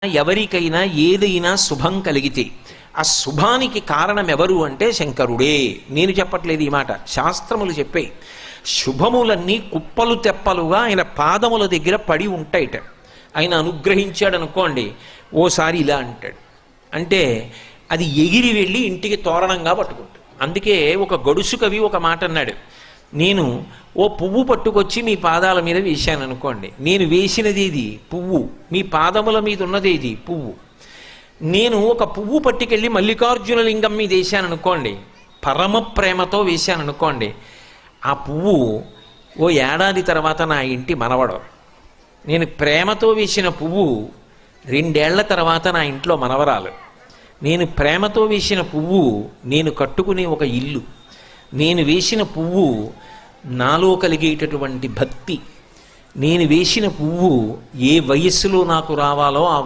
ఎవరికైనా ఏదైనా శుభం కలిగితే ఆ శుభానికి కారణం ఎవరు అంటే శంకరుడే. నేను చెప్పట్లేదు ఈ మాట, శాస్త్రములు చెప్పే. శుభములన్నీ కుప్పలు తెప్పలుగా ఆయన పాదముల దగ్గర పడి ఉంటాయిట. ఆయన అనుగ్రహించాడు అనుకోండి, ఓసారి ఇలా అంటాడు అంటే అది ఎగిరి వెళ్ళి ఇంటికి తోరణంగా పట్టుకుంటాడు. అందుకే ఒక గడుసు కవి ఒక మాట అన్నాడు, నేను ఓ పువ్వు పట్టుకొచ్చి మీ పాదాల మీద వేశాను అనుకోండి, నేను వేసినది ఇది పువ్వు, మీ పాదముల మీద ఉన్నది ఇది పువ్వు. నేను ఒక పువ్వు పట్టుకెళ్ళి మల్లికార్జున లింగం మీద వేశాను అనుకోండి, పరమ ప్రేమతో వేశాను అనుకోండి, ఆ పువ్వు ఓ ఏడాది తర్వాత నా ఇంటి మనవడు. నేను ప్రేమతో వేసిన పువ్వు 2 ఏళ్ల తర్వాత నా ఇంట్లో మనవరాలు. నేను ప్రేమతో వేసిన పువ్వు నేను కట్టుకునే ఒక ఇల్లు. నేను వేసిన పువ్వు నాలో కలిగేటటువంటి భక్తి. నేను వేసిన పువ్వు ఏ వయస్సులో నాకు రావాలో ఆ